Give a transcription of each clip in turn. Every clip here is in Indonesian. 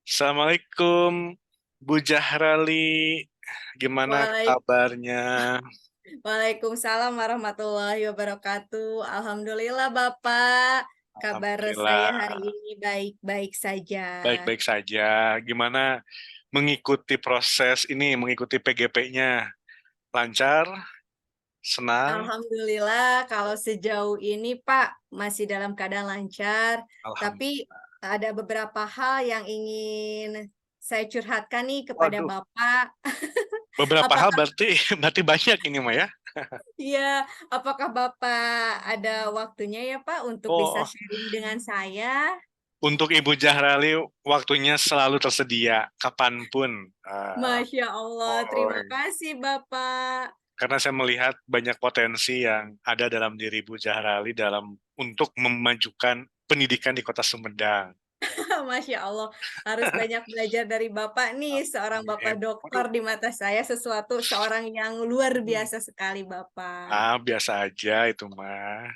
Assalamualaikum, Bu Jahrali. Gimana Waalai- kabarnya? Waalaikumsalam warahmatullahi wabarakatuh. Alhamdulillah Bapak, kabar saya hari Alhamdulillah, ini baik-baik saja. baik-baik saja. Gimana mengikuti proses ini, mengikuti PGP-nya? Lancar? Senang? Alhamdulillah kalau sejauh ini Pak masih dalam keadaan lancar, tapi Alhamdulillah. ada beberapa hal yang ingin saya curhatkan nih kepada Waduh, Bapak. beberapa hal Apakah berarti berarti banyak ini mah ya. ya, apakah Bapak ada waktunya ya Pak untuk bisa Oh, sharing dengan saya? untuk Ibu Jahrali waktunya selalu tersedia kapanpun. Masya Allah, Oh, terima kasih Bapak. karena saya melihat banyak potensi yang ada dalam diri Bu Jahrali untuk memajukan pendidikan di Kota Sumedang. Masya Allah, harus banyak belajar dari Bapak nih, seorang Bapak Amin. dokter Waduh, di mata saya, seorang yang luar hmm. biasa sekali Bapak. Biasa aja itu mah.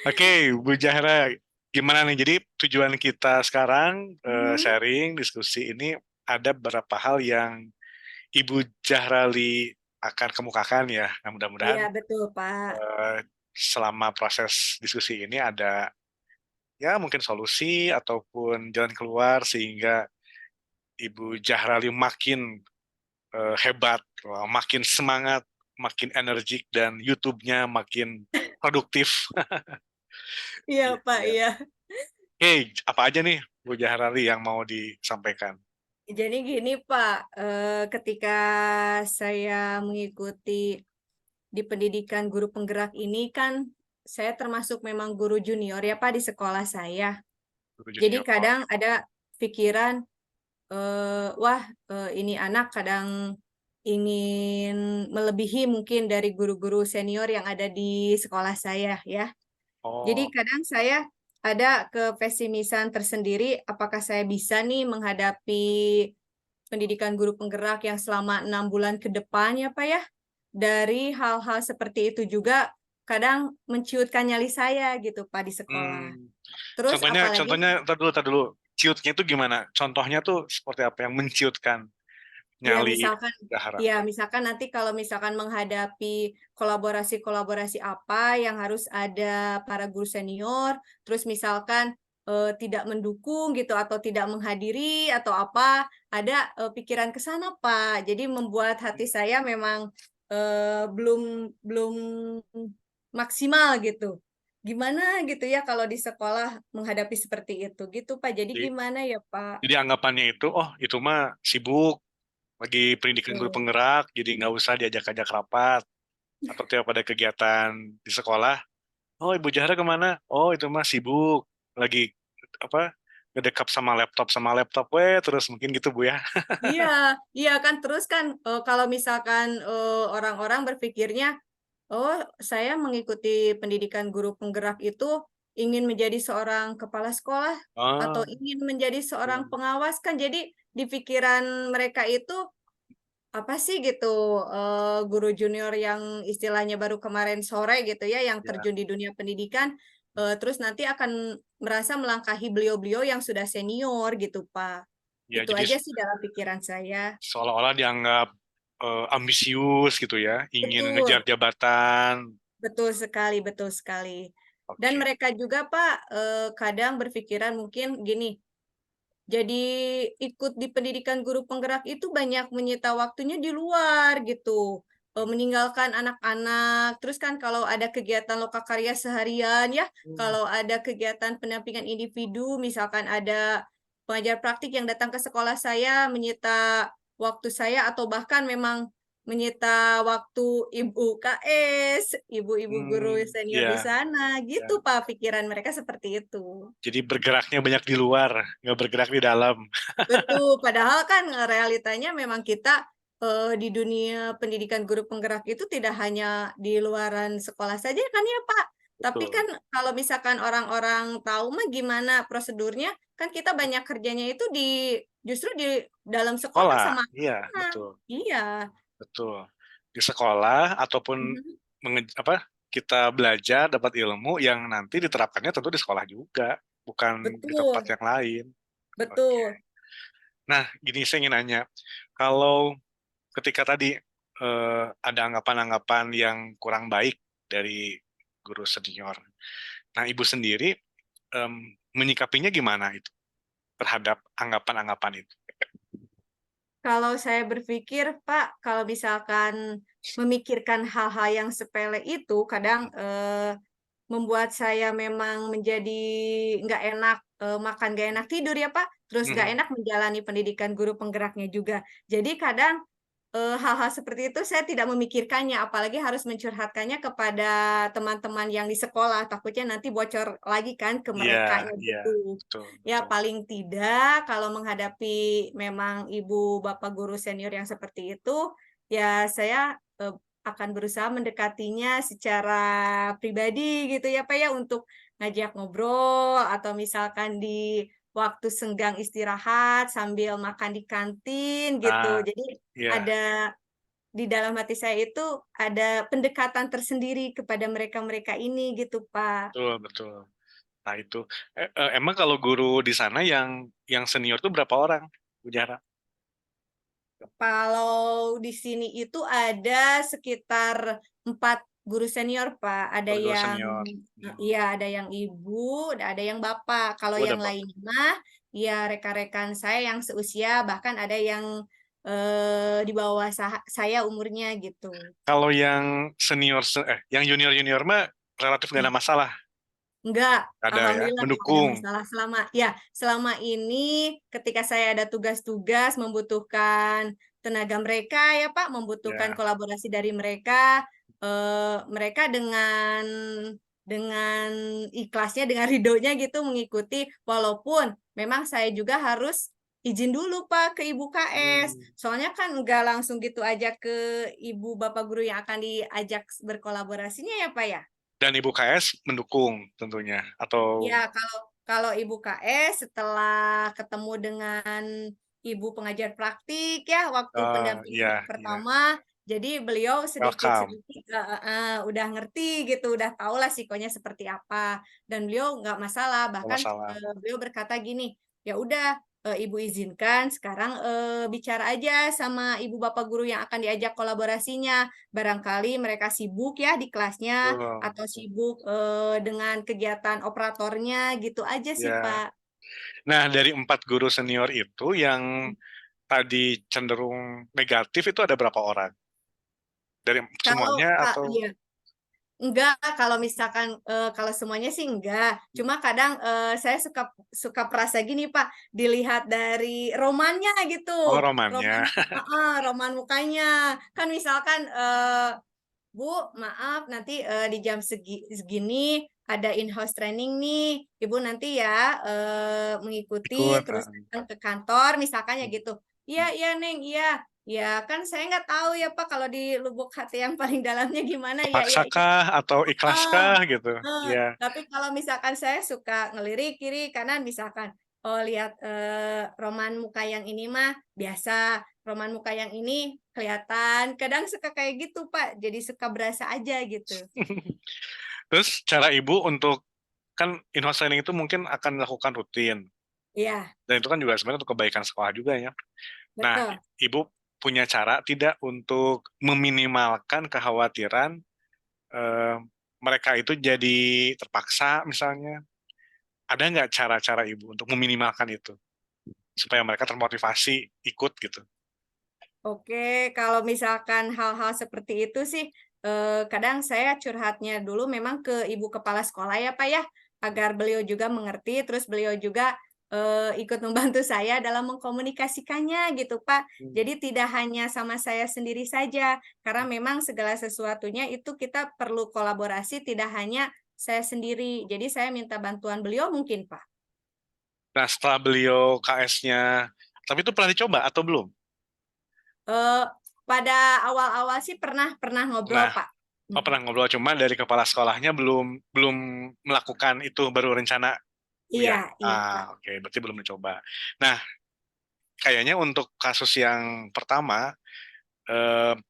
Oke, Bu Zahra, gimana nih? Jadi tujuan kita sekarang Mhm. sharing, diskusi ini ada beberapa hal yang Ibu Jahrali akan kemukakan ya. Nah, Iya mudah-mudahan betul Pak. eh, selama proses diskusi ini ada ya mungkin solusi ataupun jalan keluar sehingga Ibu Jahrali makin hebat, makin semangat, makin energik dan YouTube-nya makin produktif. Iya Gitu Pak, ya. iya. Apa aja nih Bu Jahrali yang mau disampaikan? Jadi gini Pak, ketika saya mengikuti di pendidikan guru penggerak ini kan, saya termasuk memang guru junior ya Pak di sekolah saya. Guru Jadi Junior. Oh, kadang ada pikiran wah, ini anak kadang ingin melebihi mungkin dari guru-guru senior yang ada di sekolah saya ya. Jadi oh, kadang saya ada kepesimisan tersendiri, apakah saya bisa nih menghadapi pendidikan guru penggerak yang selama 6 bulan ke depan ya, Pak, ya. Dari hal-hal seperti itu juga kadang menciutkan nyali saya gitu, Pak, di sekolah. hmm. Terus apalagi Contohnya, tar dulu. Ciutnya itu gimana? Contohnya tuh seperti apa yang menciutkan ya nyali misalkan Zahra? ya misalkan nanti kalau misalkan menghadapi kolaborasi-kolaborasi apa yang harus ada para guru senior, terus misalkan, tidak mendukung gitu atau tidak menghadiri atau apa, ada, pikiran ke sana, Pak. Jadi membuat hati saya memang, belum belum maksimal gitu. Gimana gitu ya kalau di sekolah menghadapi seperti itu, gitu, Pak. Jadi Jadi, gimana ya, Pak? jadi anggapannya itu, oh itu mah sibuk, lagi pendidikan guru Betul. penggerak, jadi nggak usah diajak-ajak rapat, atau tiap ada kegiatan di sekolah. Oh, Ibu Jahra kemana? Oh, itu mah sibuk. Lagi apa? Ngedekap sama laptop, weh, terus mungkin gitu Bu ya. Iya iya kan terus kan, kalau misalkan, orang-orang berpikirnya, "Oh saya mengikuti pendidikan guru penggerak itu ingin menjadi seorang kepala sekolah atau Oh, ingin menjadi seorang hmm, pengawas," kan jadi di pikiran mereka itu, apa sih gitu, guru junior yang istilahnya baru kemarin sore gitu ya, yang ya, terjun di dunia pendidikan, terus nanti akan merasa melangkahi beliau-beliau yang sudah senior gitu, Pak. ya Itu jadi aja sih dalam pikiran saya. seolah-olah dianggap ambisius gitu ya, ingin ngejar Betul, jabatan. betul sekali. Dan Oke. mereka juga, Pak, kadang berpikiran mungkin gini, jadi ikut di pendidikan guru penggerak itu banyak menyita waktunya di luar gitu, meninggalkan anak-anak. Terus kan kalau ada kegiatan lokakarya seharian ya, Hmm, kalau ada kegiatan pendampingan individu, misalkan ada pengajar praktik yang datang ke sekolah saya menyita waktu saya atau bahkan memang menyita waktu ibu UKS, ibu-ibu guru senior di ya, sana, ya. gitu Pak, pikiran mereka seperti itu. Jadi bergeraknya banyak di luar, nggak bergerak di dalam. Betul, padahal kan, realitanya memang kita, di dunia pendidikan guru penggerak itu tidak hanya di luaran sekolah saja kan ya, Pak. Tapi Betul. kan kalau misalkan orang-orang tahu mah gimana prosedurnya, kan kita banyak kerjanya itu justru di dalam sekolah Sekolah, sama iya, anak. betul, Iya, betul. Di sekolah ataupun mhm, kita belajar dapat ilmu yang nanti diterapkannya tentu di sekolah juga, bukan di tempat betul yang lain. Oke. betul. Nah, gini saya ingin nanya, kalau ketika tadi ada anggapan-anggapan yang kurang baik dari guru senior, nah ibu sendiri em, menyikapinya gimana itu terhadap anggapan-anggapan itu? Kalau saya berpikir, Pak, kalau misalkan memikirkan hal-hal yang sepele itu kadang, membuat saya memang menjadi nggak enak, makan nggak enak tidur ya, Pak, terus nggak Mhm. enak menjalani pendidikan guru penggeraknya juga. Jadi kadang hal-hal seperti itu saya tidak memikirkannya, apalagi harus mencurhatkannya kepada teman-teman yang di sekolah, takutnya nanti bocor lagi kan ke Iya, merekanya iya, gitu. betul, Ya betul. paling tidak kalau menghadapi memang ibu, bapak guru senior yang seperti itu, ya saya, akan berusaha mendekatinya secara pribadi gitu ya, Pak, ya, untuk ngajak ngobrol atau misalkan di waktu senggang istirahat sambil makan di kantin gitu. Nah, Jadi iya, ada di dalam hati saya itu ada pendekatan tersendiri kepada mereka-mereka ini gitu, Pak. betul, betul. Nah itu, emang kalau guru di sana yang senior tuh berapa orang, Bu Jahra? Kalau di sini itu ada sekitar 4 guru senior, Pak. Ada Per guru yang senior. Hmm. iya, ada yang ibu, ada yang bapak. Kalau Oh, ada yang Bapak. lainnya mah, ya rekan-rekan saya yang seusia, bahkan ada yang, di bawah saya umurnya gitu. Kalau yang yang junior-junior mah relatif nggak ada masalah, Enggak, ada ya, alhamdulillah nggak ada mendukung. masalah selama ini ketika saya ada tugas-tugas membutuhkan tenaga mereka ya, Pak, membutuhkan Ya, kolaborasi dari mereka, mereka dengan ikhlasnya, dengan ridhonya gitu mengikuti, walaupun memang saya juga harus izin dulu, Pak, ke ibu KS. hmm. Soalnya kan nggak langsung gitu aja ke ibu, bapak guru yang akan diajak berkolaborasinya ya, Pak, ya? Dan Ibu KS mendukung tentunya, atau Ya, kalau Ibu KS setelah ketemu dengan ibu pengajar praktik ya, waktu iya, pendampingan iya, pertama, jadi beliau welcome, sedikit-sedikit udah ngerti gitu, udah tahulah sikonya seperti apa, dan beliau nggak masalah, nggak bahkan, masalah. beliau berkata gini, "Ya udah, Ibu izinkan sekarang, bicara aja sama ibu bapak guru yang akan diajak kolaborasinya, barangkali mereka sibuk ya di kelasnya, Betul, atau sibuk, dengan kegiatan operatornya gitu aja sih, ya. Pak. Nah, dari 4 guru senior itu yang tadi cenderung negatif itu ada berapa orang? Dari Kalau semuanya Kak atau iya, enggak, kalau misalkan, kalau semuanya sih enggak, cuma kadang, saya suka suka perasa gini, Pak, dilihat dari romannya gitu, oh roman romannya? roman mukanya. Kan misalkan, "Bu, maaf nanti, di jam segini ada in-house training nih, Ibu nanti ya, mengikuti Ikut, terus heeh. datang ke kantor," misalkan ya gitu. "Iya iya, Neng, iya." Ya kan saya nggak tahu ya, Pak, kalau di lubuk hati yang paling dalamnya gimana, ya ya iya Terpaksakah atau heeh, ikhlaskah gitu? Iya, tapi kalau misalkan saya suka ngelirik kiri kanan misalkan, oh lihat, roman muka yang ini mah biasa, roman muka yang ini kelihatan, kadang suka kayak gitu, Pak, jadi suka berasa aja gitu. terus cara Ibu untuk kan in-house training itu mungkin akan dilakukan rutin, Iya, dan itu kan juga sebenarnya untuk kebaikan sekolah juga ya. Nah, betul. Ibu punya cara tidak untuk meminimalkan kekhawatiran, eee, mereka itu jadi terpaksa misalnya? Ada nggak cara-cara Ibu untuk meminimalkan itu? Supaya mereka termotivasi ikut gitu? Oke, kalau misalkan hal-hal seperti itu sih, kadang saya curhatnya dulu memang ke ibu kepala sekolah ya, Pak, ya, agar beliau juga mengerti, terus beliau juga, ikut membantu saya dalam mengkomunikasikannya gitu, Pak. Mmm, Jadi tidak hanya sama saya sendiri saja, karena memang segala sesuatunya itu kita perlu kolaborasi, tidak hanya saya sendiri. Jadi saya minta bantuan beliau mungkin, Pak. nah setelah beliau KS-nya tapi itu pernah dicoba atau belum? Eee, pada awal-awal sih pernah pernah ngobrol, Nah, Pak. oh Mhm. pernah ngobrol, cuma dari kepala sekolahnya belum belum melakukan itu, baru rencana, Bu, Iya ya? iya, Pak. Oke, berarti belum dicoba. Nah, kayaknya untuk kasus yang pertama,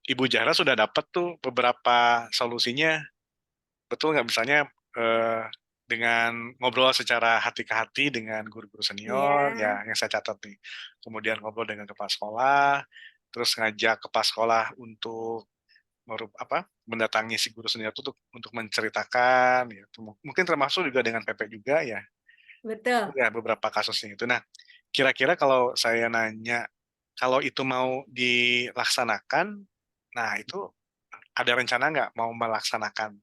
Ibu Zahra sudah dapat tuh beberapa solusinya, betul nggak? Misalnya, dengan ngobrol secara hati ke hati dengan guru-guru senior, Iya, ya yang saya catat nih. Kemudian ngobrol dengan kepala sekolah, terus ngajak kepala sekolah untuk mendatangi si guru senior itu untuk menceritakan, ya, mungkin termasuk juga dengan PP juga ya, betul. ya beberapa kasusnya itu. Nah, kira-kira kalau saya nanya, kalau itu mau dilaksanakan, nah itu ada rencana nggak mau melaksanakan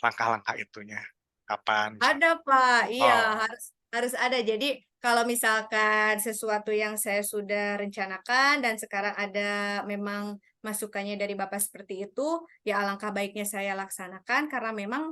langkah-langkah itunya? Kapan misalnya? Ada, Pak. Iya, Oh, harus ada. Jadi, kalau misalkan sesuatu yang saya sudah rencanakan dan sekarang ada memang masukannya dari Bapak seperti itu, ya alangkah baiknya saya laksanakan karena memang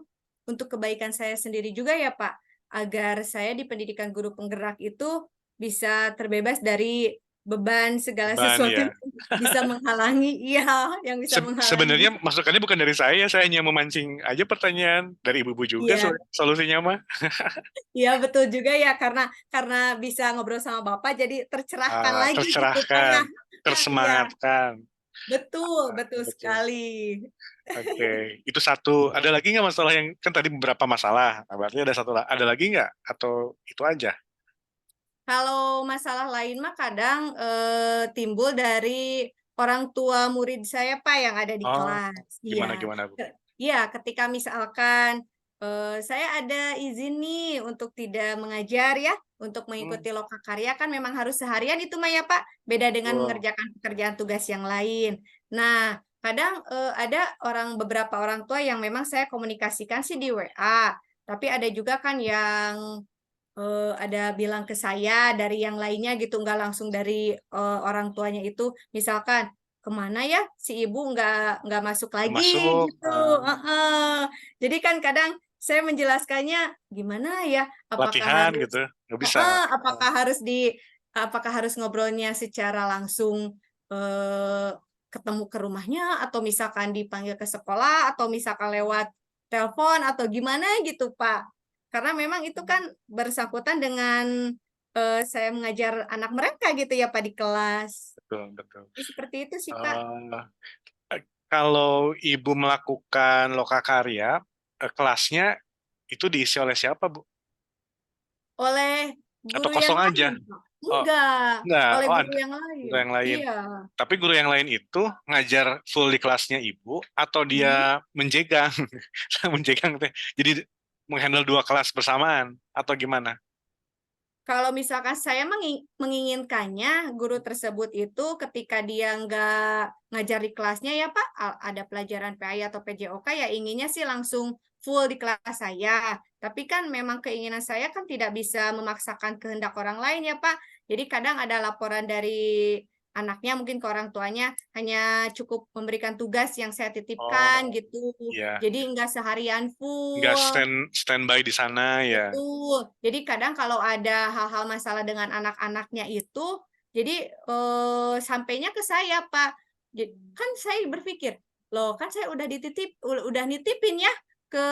untuk kebaikan saya sendiri juga ya, Pak, agar saya di pendidikan guru penggerak itu bisa terbebas dari beban segala beban sesuatu ya. yang bisa menghalangi iya, yang bisa Sebenarnya menghalangi. masukannya bukan dari saya hanya memancing aja pertanyaan, dari Ibu-ibu juga Iya. solusinya mah. Iya betul juga ya karena bisa ngobrol sama Bapak jadi tercerahkan lagi gitu Pak ya. Tercerahkan, Iya, tersemangatkan. betul Ah, betul betul. sekali. Oke, itu satu. Ada lagi nggak masalah yang kan tadi beberapa masalah, nah, berarti ada satu ada lagi nggak? Atau itu aja? Kalau masalah lain mah kadang, timbul dari orang tua murid saya Pak yang ada di Oh, kelas. gimana Iya, gimana, Bu? iya ketika misalkan, saya ada izin nih untuk tidak mengajar ya, untuk Hmm, mengikuti lokakarya kan memang harus seharian itu mah ya Pak, beda dengan betul. mengerjakan pekerjaan tugas yang lain. Nah, kadang, ada beberapa orang tua yang memang saya komunikasikan sih di WA, tapi ada juga kan yang ada bilang ke saya dari yang lainnya gitu, nggak langsung dari, orang tuanya itu. Misalkan, "Kemana ya si ibu nggak masuk lagi?" Termasuk, Gitu heeh. Jadi kan kadang saya menjelaskannya, gimana ya, apakah latihan harus gitu, nggak bisa. heeh, Heeh. apakah harus ngobrolnya secara langsung, eee, ketemu ke rumahnya, atau misalkan dipanggil ke sekolah, atau misalkan lewat telepon, atau gimana gitu, Pak. Karena memang itu kan bersangkutan dengan, saya mengajar anak mereka gitu ya, Pak, di kelas. Betul betul. Jadi seperti itu sih, Pak. Eee, kalau Ibu melakukan lokakarya, kelasnya itu diisi oleh siapa, Bu? Oleh Atau guru yang kosong aja? lain, Pak. Oh, Enggak, enggak, oleh oh guru ada yang guru lain. yang lain. Iya, Tapi guru yang lain itu ngajar full di kelasnya Ibu atau mhm. dia menjegang? Menjegang teh, jadi meng-handle 2 kelas bersamaan atau gimana? Kalau misalkan saya menginginkannya guru tersebut itu ketika dia nggak ngajar di kelasnya ya Pak, ada pelajaran PAI atau PJOK ya inginnya sih langsung full di kelas saya. Tapi kan memang keinginan saya kan tidak bisa memaksakan kehendak orang lain ya Pak. Jadi kadang ada laporan dari anaknya mungkin ke orang tuanya, hanya cukup memberikan tugas yang saya titipkan Oh, gitu. iya, Jadi nggak seharian nggak full. standby di sana ya? Betul. Jadi kadang kalau ada hal-hal masalah dengan anak-anaknya itu, jadi, sampainya ke saya, Pak. Kan saya berpikir, "Loh, kan saya udah nitipin ya ke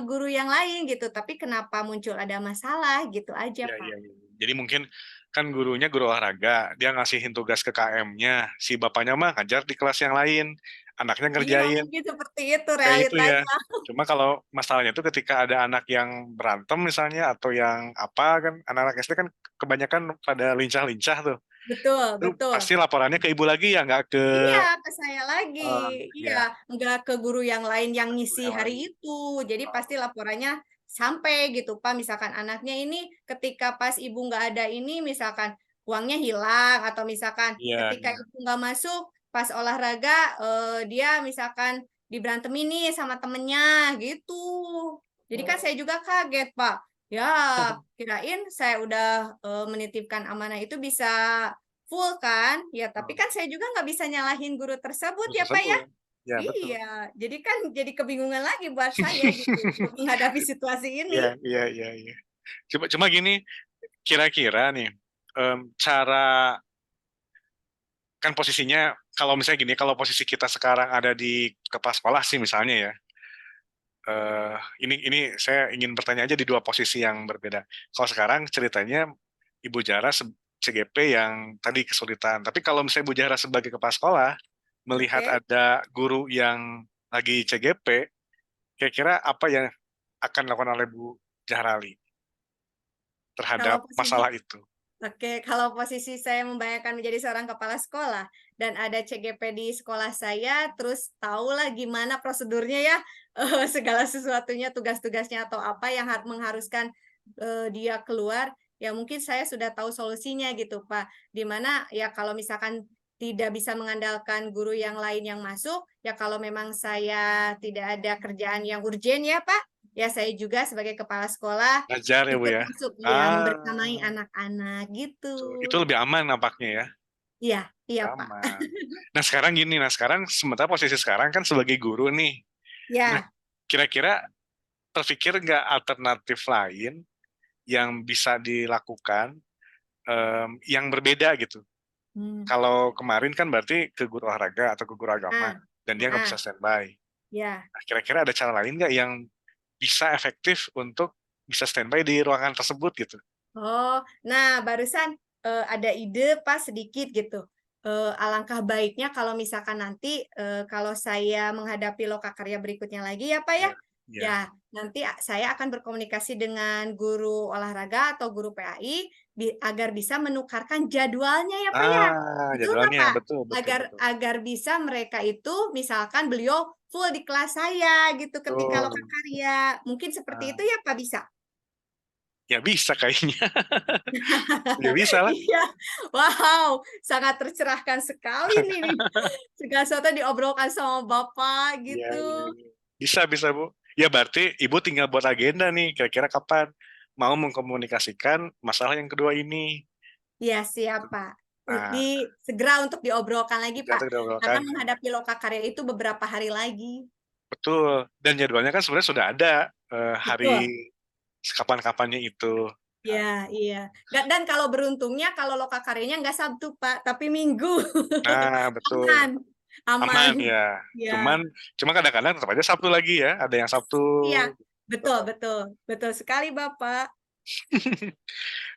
guru yang lain," gitu, "tapi kenapa muncul ada masalah?" Gitu aja, Iya Pak. iya iya. Jadi mungkin kan gurunya guru olahraga, dia ngasihin tugas ke KM-nya, si bapaknya mah ngajar di kelas yang lain, anaknya Iya, ngerjain. mungkin seperti itu Kayak itu ya. realitanya. Cuma kalau masalahnya itu ketika ada anak yang berantem misalnya atau yang apa kan, anak-anak SD kan kebanyakan pada lincah-lincah tuh. Betul Itu betul. pasti laporannya ke ibu lagi ya, nggak ke Iya, ke saya lagi. Iya, ya enggak ke guru yang lain yang guru ngisi yang hari lain. itu. Jadi pasti Oh, laporannya sampai gitu, Pak. Misalkan anaknya ini ketika pas ibu nggak ada ini, misalkan uangnya hilang atau misalkan iya ketika iya. ibu nggak masuk pas olahraga, dia misalkan diberantemin nih sama temennya gitu. Jadi kan saya juga kaget, Pak. Ya, kirain saya udah, menitipkan amanah itu bisa full kan? Ya, tapi kan saya juga nggak bisa nyalahin guru tersebut Terus ya, Pak, ya? tersebut. Ya betul. Iya, jadi kan jadi kebingungan lagi buat saya gitu untuk menghadapi situasi Iya ini. iya iya iya. Cuma cuma gini, kira-kira nih, cara kan posisinya kalau misalnya gini, kalau posisi kita sekarang ada di kepala sekolah sih misalnya ya, ini saya ingin bertanya aja di 2 posisi yang berbeda. Kalau sekarang ceritanya Ibu Jara CGP yang tadi kesulitan, tapi kalau misalnya Ibu Jara sebagai kepala sekolah, melihat Oke. ada guru yang lagi CGP, kira-kira apa yang akan dilakukan oleh Bu Jahrali Kalau terhadap posisi masalah itu? Oke, kalau posisi saya membayangkan menjadi seorang kepala sekolah dan ada CGP di sekolah saya, terus tahulah gimana prosedurnya ya, segala sesuatunya, tugas-tugasnya atau apa yang mengharuskan, dia keluar, ya mungkin saya sudah tahu solusinya gitu, Pak. Di mana ya kalau misalkan tidak bisa mengandalkan guru yang lain yang masuk, ya kalau memang saya tidak ada kerjaan yang urgen ya, Pak, ya saya juga sebagai kepala sekolah Ngajar ya, Bu, ikut ya? masuk, iya, membersamai Ah, anak-anak gitu. itu lebih aman nampaknya ya? Iya iya, Pak. Aman. Nah, sekarang gini, sekarang sementara posisi sekarang kan sebagai guru nih. Nah, Iya, kira-kira terpikir nggak alternatif lain yang bisa dilakukan, yang berbeda gitu? mmm, Kalau kemarin kan berarti ke guru olahraga atau ke guru agama, heeh dan dia nggak heeh, bisa standby. iya. Nah, kira-kira ada cara lain nggak yang bisa efektif untuk bisa standby di ruangan tersebut gitu? Oh, nah barusan, ada ide pas sedikit gitu, alangkah baiknya kalau misalkan nanti, kalau saya menghadapi lokakarya berikutnya lagi ya, Pak, ya. Ya, Ya, ya. nanti saya akan berkomunikasi dengan guru olahraga atau guru PAI agar bisa menukarkan jadwalnya ya, Pak, ya. Betul nggak, Jadwalnya Pak? betul, betul, Agar betul. agar bisa mereka itu misalkan beliau full di kelas saya gitu ketika Betul. lokakarya, mungkin seperti itu Ah, ya, Pak, bisa? ya bisa kayaknya. Ya bisa lah. Iya, wow, sangat tercerahkan sekali nih, segala sesuatu diobrolkan sama Bapak Iya, iya, gitu. iya. Bisa, bisa, Bu. Ya berarti Ibu tinggal buat agenda nih, kira-kira kapan mau mengkomunikasikan masalah yang kedua ini. Iya siap, Pak. Nah, Segera untuk diobrolkan lagi, nanti Pak, kita karena obrolkan. menghadapi lokakarya itu beberapa hari lagi. Betul, dan jadwalnya kan sebenarnya sudah ada, hari Betul, kapan-kapannya itu. Nah, iya iya. Dan kalau beruntungnya kalau lokakaryanya nggak Sabtu, Pak, tapi Minggu. betul, Aman aman. aman ya. Iya Cuman cuma kadang-kadang tetap aja Sabtu lagi ya, ada yang Sabtu. iya, betul Betul. betul, betul sekali, Bapak.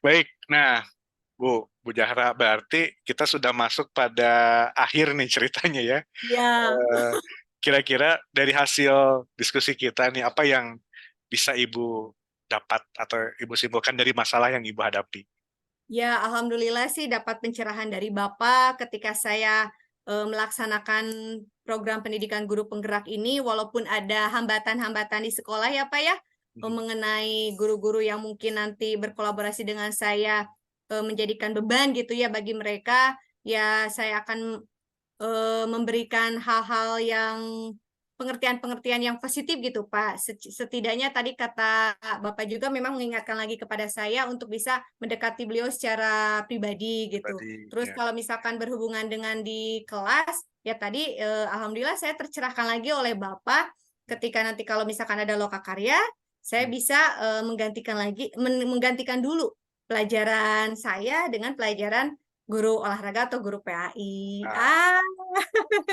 Baik, nah Bu Zahra, berarti kita sudah masuk pada akhir nih ceritanya ya. Iya. Eee, Kira-kira dari hasil diskusi kita nih, apa yang bisa Ibu dapat atau Ibu simpulkan dari masalah yang Ibu hadapi? Ya, alhamdulillah sih dapat pencerahan dari Bapak ketika saya, melaksanakan program pendidikan guru penggerak ini walaupun ada hambatan-hambatan di sekolah ya, Pak, ya, Mhm, mengenai guru-guru yang mungkin nanti berkolaborasi dengan saya, menjadikan beban gitu ya bagi mereka, ya saya akan memberikan hal-hal yang pengertian-pengertian yang positif gitu, Pak. Setidaknya tadi kata Bapak juga memang mengingatkan lagi kepada saya untuk bisa mendekati beliau secara pribadi gitu. pribadi, Terus ya. kalau misalkan berhubungan dengan di kelas, ya tadi, alhamdulillah saya tercerahkan lagi oleh Bapak ketika nanti kalau misalkan ada lokakarya, saya Mhm. bisa, menggantikan dulu pelajaran saya dengan pelajaran guru olahraga atau guru PAI. Ah,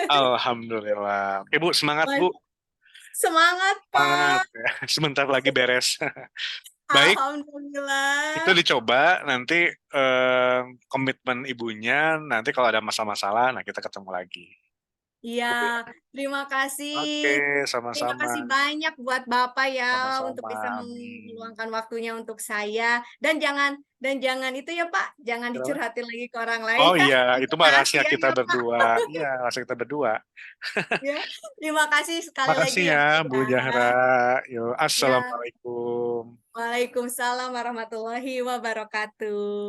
Ah, alhamdulillah. Oke Bu, semangat wah, Bu, semangat, semangat Pak. ya, sebentar lagi beres. Baik, itu Alhamdulillah. dicoba nanti, komitmen Ibunya, nanti kalau ada masalah-masalah, nah kita ketemu lagi. Iya, Bu ya. terima kasih. Oke, Terima sama-sama, kasih banyak buat Bapak ya, untuk sama-sama, bisa amin. meluangkan waktunya untuk saya. Dan jangan itu ya, Pak, jangan Kenapa? dicurhatin lagi ke orang lain Oh ya. iya, itu Itu mah rahasia rahasia kita ya, Pak. berdua. Iya, rahasia kita berdua. Ya. Terima kasih sekali lagi Makasih ya, ya, Pak, Bu ya. Zahra. Yuk, Ya, assalamualaikum. waalaikumsalam warahmatullahi wabarakatuh.